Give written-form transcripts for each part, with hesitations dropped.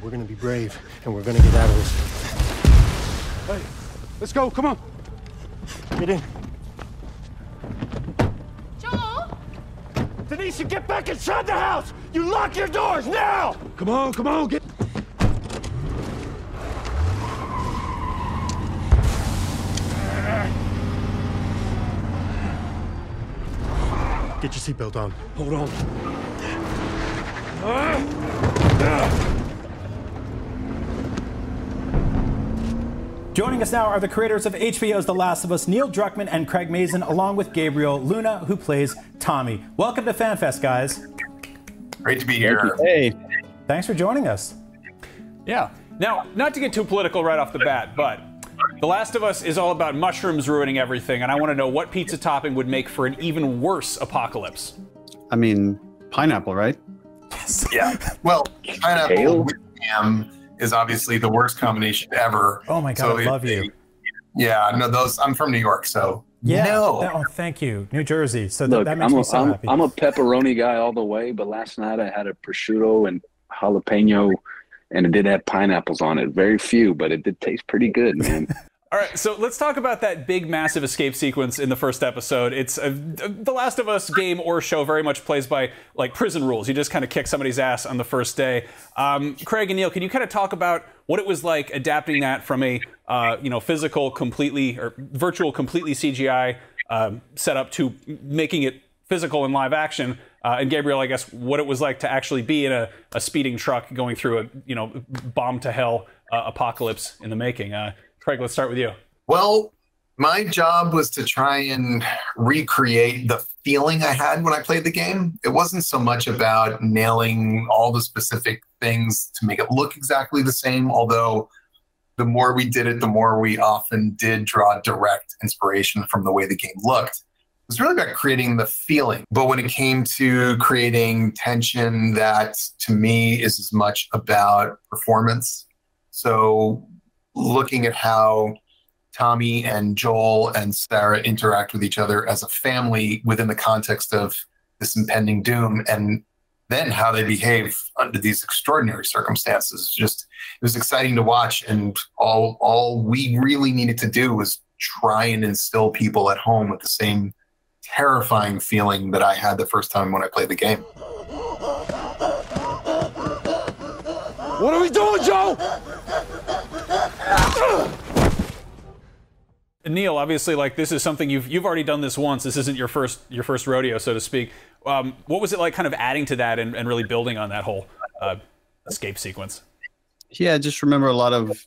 we're gonna be brave, and we're gonna get out of this. Hey, let's go, come on. Get in. Joel? Denise, you get back inside the house! You lock your doors, now! Come on, get... Get your seatbelt on. Hold on. Joining us now are the creators of HBO's The Last of Us, Neil Druckmann and Craig Mazin, along with Gabriel Luna, who plays Tommy. Welcome to Fan Fest, guys. Great to be here. Hey. Thanks for joining us. Yeah. Now, not to get too political right off the bat, but The Last of Us is all about mushrooms ruining everything, and I want to know what pizza topping would make for an even worse apocalypse. I mean, pineapple, right? Yeah. Well, pineapple with ham is obviously the worst combination ever. Oh my God, so I love you. Yeah, no, those, I'm from New York, so yeah. No. Oh, thank you. New Jersey. So Look, that makes me so happy. I'm a pepperoni guy all the way, but last night I had a prosciutto and jalapeno, and it did have pineapples on it. Very few, but it did taste pretty good, man. All right, so let's talk about that big, massive escape sequence in the first episode. It's The Last of Us game or show very much plays by like prison rules. You just kind of kick somebody's ass on the first day. Craig and Neil, can you kind of talk about what it was like adapting that from a physical, completely or virtual, completely CGI setup to making it physical and live action? And Gabriel, I guess what it was like to actually be in a speeding truck going through a bomb to hell apocalypse in the making. Craig, let's start with you. Well, my job was to try and recreate the feeling I had when I played the game. It wasn't so much about nailing all the specific things to make it look exactly the same, although the more we did it, the more we often did draw direct inspiration from the way the game looked. It was really about creating the feeling. But when it came to creating tension, that to me is as much about performance. So looking at how Tommy and Joel and Sarah interact with each other as a family within the context of this impending doom, and then how they behave under these extraordinary circumstances. It was exciting to watch, and all we really needed to do was try and instill people at home with the same terrifying feeling that I had the first time when I played the game. What are we doing, Joe? Neil, obviously, like this is something you've already done this once. This isn't your first rodeo, so to speak. What was it like, kind of adding to that and really building on that whole escape sequence? Yeah, I just remember a lot of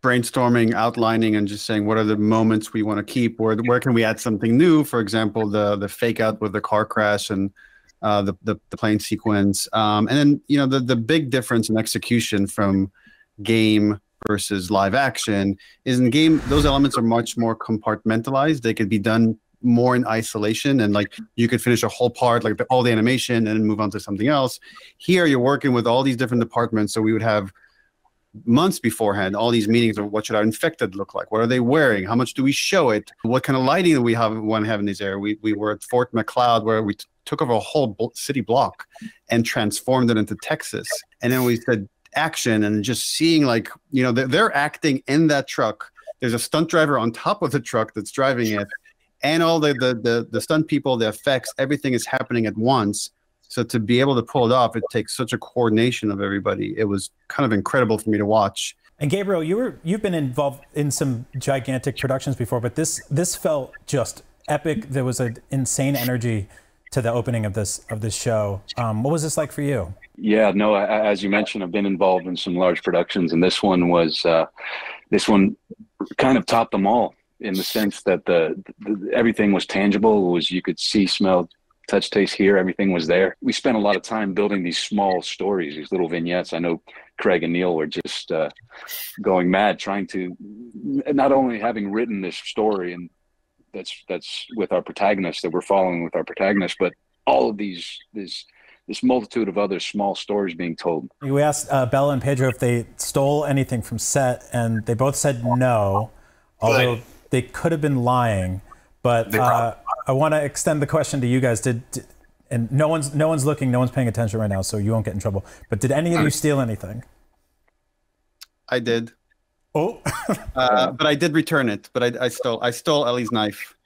brainstorming, outlining, and just saying what are the moments we want to keep. Where can we add something new? For example, the fake out with the car crash and the plane sequence, and then the big difference in execution from game versus live action is in game, those elements are much more compartmentalized. They could be done more in isolation, and like you could finish a whole part, like all the animation, and then move on to something else. Here you're working with all these different departments, so we would have months beforehand all these meetings of what should our infected look like, what are they wearing, how much do we show it, what kind of lighting do we want to have in this area. We were at Fort McLeod, where we took over a whole city block and transformed it into Texas, and then we said action, and just seeing like they're acting in that truck. There's a stunt driver on top of the truck that's driving it, and all the stunt people, the effects, everything is happening at once. So to be able to pull it off, it takes such a coordination of everybody. It was kind of incredible for me to watch. And Gabriel, you've been involved in some gigantic productions before, but this felt just epic. There was an insane energy to the opening of this show. What was this like for you? Yeah, no, as you mentioned, I've been involved in some large productions, and this one kind of topped them all in the sense that everything was tangible. You could see, smell, touch, taste, hear. Everything was there. We spent a lot of time building these small stories, these little vignettes. I know Craig and Neil were just going mad trying to, not only having written this story, and that's with our protagonist, that we're following with our protagonist, but all of this multitude of other small stories being told. We asked Bella and Pedro if they stole anything from set, and they both said no, although they could have been lying. But I want to extend the question to you guys. And no one's looking, no one's paying attention right now, so you won't get in trouble. But did any of you steal anything? I did. Oh, but I did return it. But I stole Ellie's knife.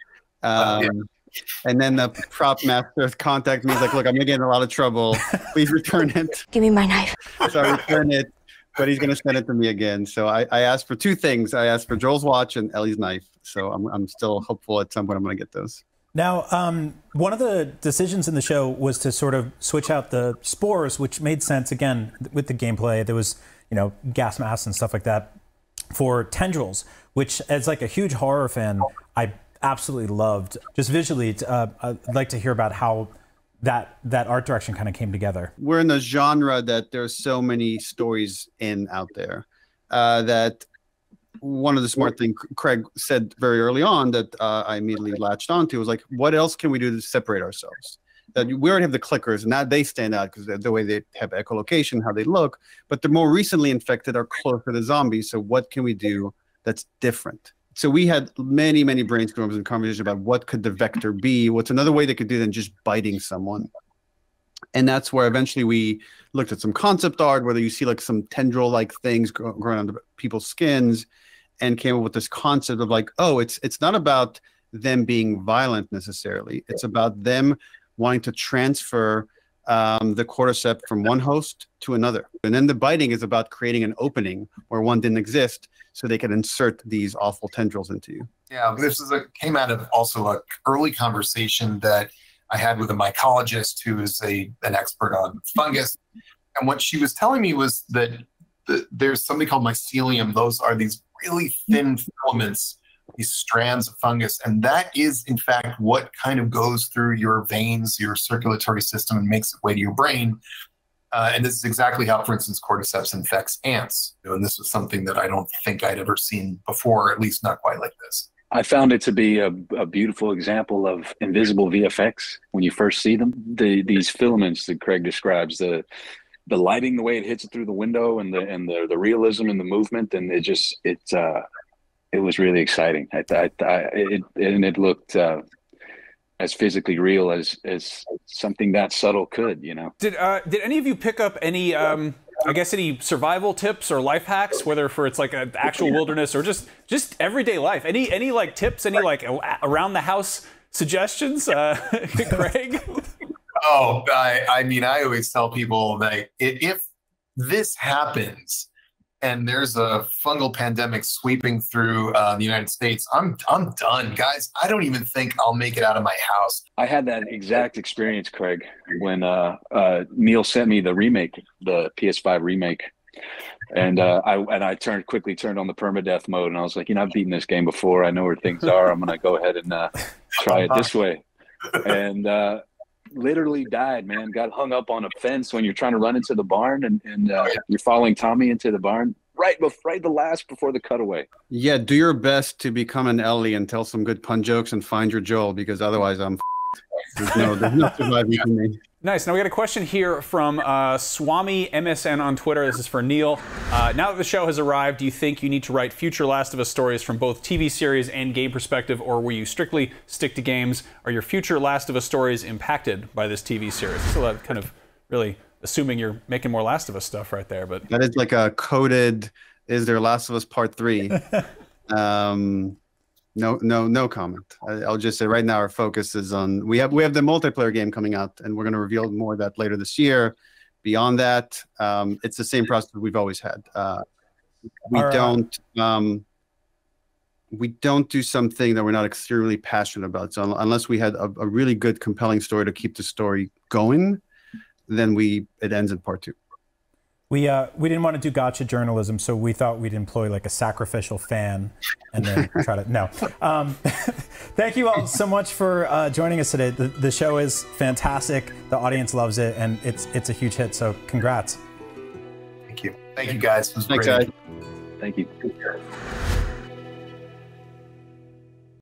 And then the prop master contacted me. He's like, "Look, I'm gonna get in a lot of trouble. Please return it." Give me my knife. So I returned it, but he's gonna send it to me again. So I asked for two things. I asked for Joel's watch and Ellie's knife. So I'm still hopeful at some point I'm gonna get those. Now, one of the decisions in the show was to sort of switch out the spores, which made sense again with the gameplay. There was, gas masks and stuff like that for tendrils, which as like a huge horror fan, I absolutely loved. Just visually, I'd like to hear about how that art direction kind of came together. We're in a genre that there's so many stories out there that one of the smart things Craig said very early on that I immediately latched onto was like, what else can we do to separate ourselves? That we already have the clickers, and that they stand out because the way they have echolocation, how they look. But the more recently infected are closer to zombies. So what can we do that's different? So we had many brainstorms and conversations about what could the vector be? What's another way they could do than just biting someone? And that's where eventually we looked at some concept art, whether you see like some tendril-like things growing on people's skins, and came up with this concept of like, oh, it's not about them being violent necessarily. It's about them wanting to transfer the cordyceps from one host to another. And then the biting is about creating an opening where one didn't exist so they could insert these awful tendrils into you. Yeah, this came out of also an early conversation that I had with a mycologist who is an expert on fungus. And what she was telling me was that there's something called mycelium. Those are these really thin filaments, these strands of fungus. And that is, in fact, what kind of goes through your veins, your circulatory system, and makes its way to your brain. And this is exactly how, for instance, cordyceps infects ants. And this was something that I don't think I'd ever seen before, at least not quite like this. I found it to be a beautiful example of invisible VFX when you first see them. These filaments that Craig describes, the lighting, the way it hits it through the window, and the realism and the movement, and it was really exciting. It looked as physically real as something that subtle could, Did any of you pick up any any survival tips or life hacks, whether for it's like an actual wilderness or just everyday life? Any like tips, any like around the house suggestions, Craig? Oh, I mean, I always tell people that if this happens and there's a fungal pandemic sweeping through the United States, I'm done, guys. I don't even think I'll make it out of my house. I had that exact experience, Craig, when Neil sent me the remake, the PS5 remake. And I quickly turned on the permadeath mode, and I was like, I've beaten this game before. I know where things are. I'm going to go ahead and try it this way. And literally died, man. Got hung up on a fence when you're trying to run into the barn, and you're following Tommy into the barn right the last before the cutaway. Yeah, do your best to become an Ellie and tell some good pun jokes and find your Joel, because otherwise there's no surviving for me. Nice. Now we got a question here from Swami MSN on Twitter. This is for Neil. Now that the show has arrived, do you think you need to write future Last of Us stories from both TV series and game perspective, or will you strictly stick to games? Are your future Last of Us stories impacted by this TV series? So kind of really assuming you're making more Last of Us stuff right there, but that is like a coded. Is there Last of Us Part 3? No comment. I'll just say right now our focus is on we have the multiplayer game coming out, and we're going to reveal more of that later this year. Beyond that, it's the same process we've always had. We don't do something that we're not extremely passionate about. So unless we had a really good, compelling story to keep the story going, then it ends in Part 2. We didn't want to do gotcha journalism, so we thought we'd employ like a sacrificial fan and then try to no. Thank you all so much for joining us today. The show is fantastic. The audience loves it, and it's a huge hit. So congrats. Thank you. Thank you, guys. It was Thanks, great. guys. Thank you.